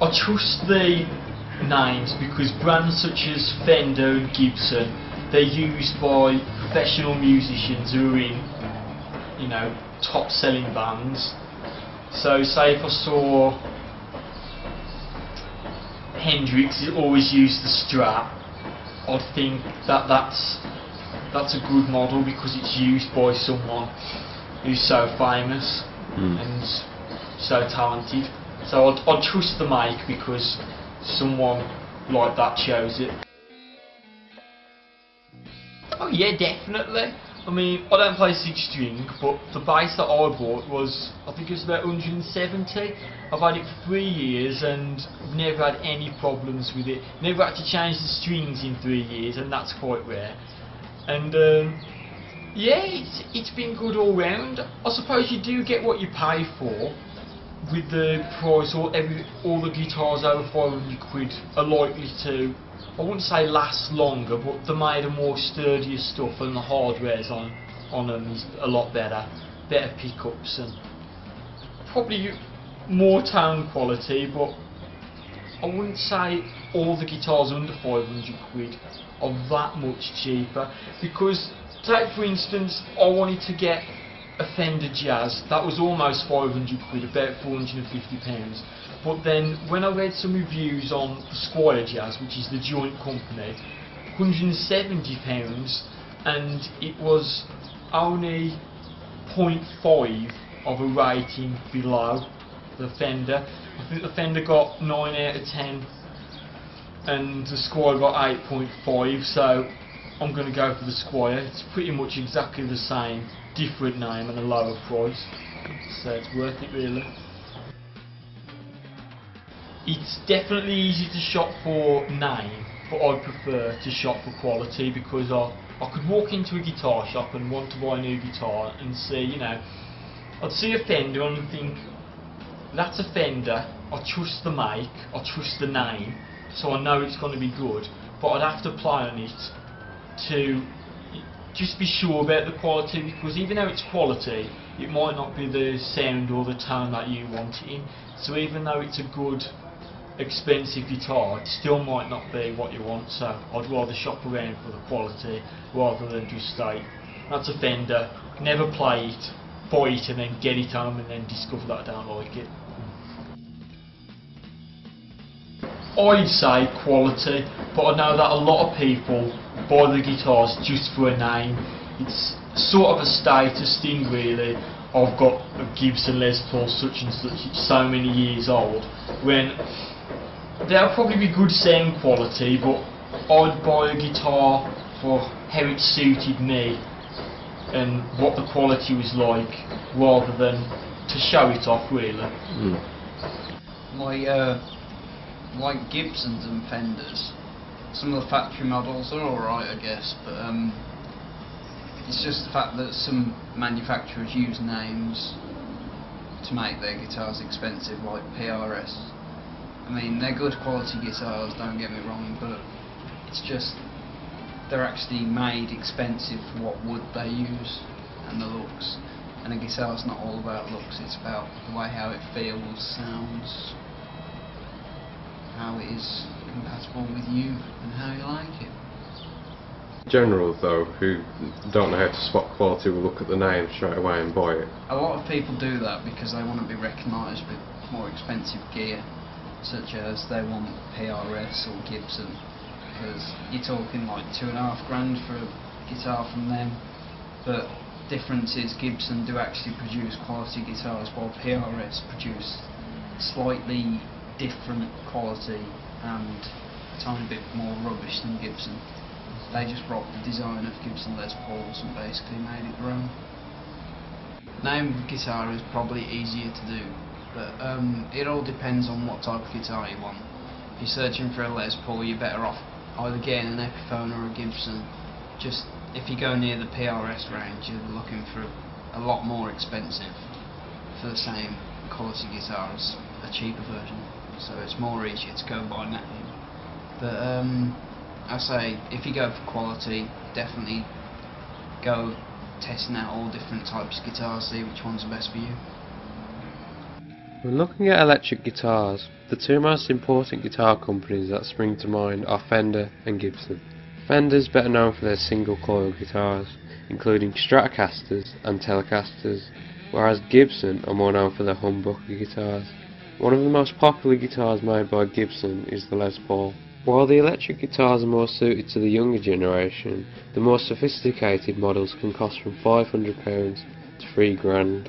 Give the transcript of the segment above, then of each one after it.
I trust the names because brands such as Fender and Gibson, they're used by professional musicians who are in, you know, top selling bands. So say if I saw hendrix always used the Strat, I'd think that that's a good model because it's used by someone who's so famous and so talented. So I'd trust the make because someone like that chose it. Oh yeah, definitely. I mean, I don't play 6 string, but the bass that I bought was, I think it was about 170. I've had it for 3 years and I've never had any problems with it. Never had to change the strings in 3 years, and that's quite rare. And yeah, it's been good all round. I suppose you do get what you pay for with the price. All the guitars over 500 quid are likely to, I wouldn't say last longer, but they're made of more sturdier stuff, and the hardware's on them is a lot better pickups and probably more tone quality. But I wouldn't say all the guitars under 500 quid are that much cheaper, because take for instance, I wanted to get a Fender Jazz that was almost 500 quid, about £450. But then when I read some reviews on the Squire Jazz, which is the joint company, £170, and it was only 0.5 of a rating below the Fender. I think the Fender got 9 out of 10 and the Squire got 8.5, so I'm going to go for the Squire. It's pretty much exactly the same, different name and a lower price, so it's worth it really. It's definitely easy to shop for name, but I prefer to shop for quality, because I could walk into a guitar shop and want to buy a new guitar and see, you know, I'd see a Fender and think, that's a Fender, I trust the make, I trust the name, so I know it's going to be good, but I'd have to play on it to just be sure about the quality, because even though it's quality, it might not be the sound or the tone that you want it in. So even though it's a good, expensive guitar, it still might not be what you want. So I'd rather shop around for the quality rather than just say, that's a Fender, never play it, buy it and then get it home and then discover that I don't like it. I'd say quality, but I know that a lot of people buy the guitars just for a name. It's sort of a status thing really. I've got a Gibson Les Paul such and such, it's so many years old, when they'll probably be good sound quality, but I'd buy a guitar for how it suited me and what the quality was like, rather than to show it off really. Like Gibsons and Fenders, some of the factory models are alright I guess, but it's just the fact that some manufacturers use names to make their guitars expensive, like PRS. I mean, they're good quality guitars, don't get me wrong, but it's just they're actually made expensive for what wood they use and the looks. And a guitar's not all about looks, it's about the way how it feels, sounds, how it is compatible with you and how you like it. Generals though, who don't know how to spot quality, will look at the name straight away and buy it. A lot of people do that because they want to be recognised with more expensive gear, such as they want PRS or Gibson, because you're talking like £2.5 grand for a guitar from them. But difference is Gibson do actually produce quality guitars, while PRS produce slightly different quality and a tiny bit more rubbish than Gibson. They just rocked the design of Gibson Les Pauls and basically made it their own. Name of guitar is probably easier to do, but it all depends on what type of guitar you want. If you're searching for a Les Paul, you're better off either getting an Epiphone or a Gibson. Just if you go near the PRS range, you're looking for a lot more expensive for the same quality guitar as a cheaper version. So it's more easier to go by name. But I say, if you go for quality, definitely go testing out all different types of guitars, see which one's the best for you. When looking at electric guitars, the two most important guitar companies that spring to mind are Fender and Gibson. Fender's better known for their single coil guitars, including Stratocasters and Telecasters, whereas Gibson are more known for their humbucker guitars. One of the most popular guitars made by Gibson is the Les Paul. While the electric guitars are more suited to the younger generation, the more sophisticated models can cost from £500 to £3,000.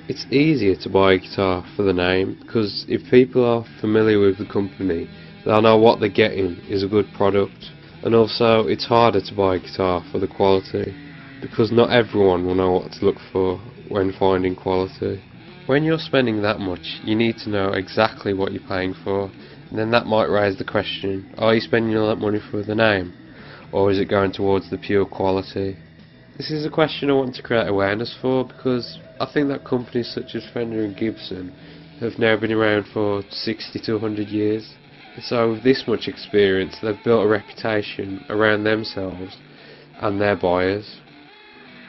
It's easier to buy a guitar for the name, because if people are familiar with the company, they'll know what they're getting is a good product. And also, it's harder to buy a guitar for the quality, because not everyone will know what to look for when finding quality. When you're spending that much, you need to know exactly what you're paying for, and then that might raise the question, are you spending all that money for the name, or is it going towards the pure quality? This is a question I want to create awareness for, because I think that companies such as Fender and Gibson have now been around for 60 to 100 years. So with this much experience, they've built a reputation around themselves and their buyers.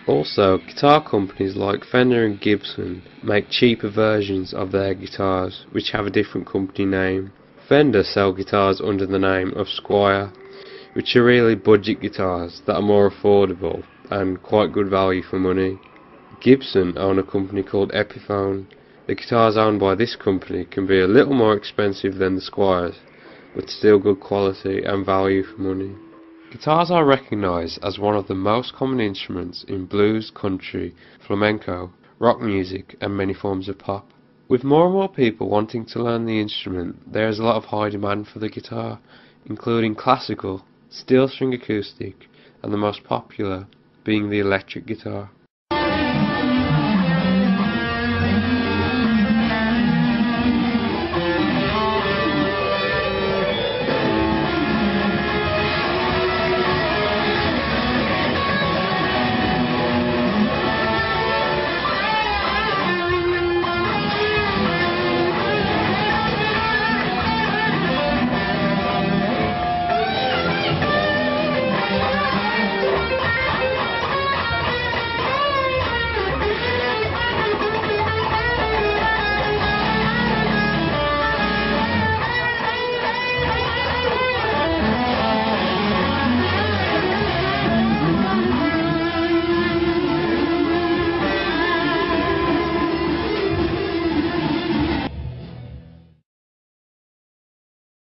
Also, guitar companies like Fender and Gibson make cheaper versions of their guitars, which have a different company name. Fender sell guitars under the name of Squier, which are really budget guitars that are more affordable and quite good value for money. Gibson own a company called Epiphone. The guitars owned by this company can be a little more expensive than the Squiers, but still good quality and value for money. Guitars are recognised as one of the most common instruments in blues, country, flamenco, rock music and many forms of pop. With more and more people wanting to learn the instrument, there is a lot of high demand for the guitar, including classical, steel string acoustic, and the most popular being the electric guitar.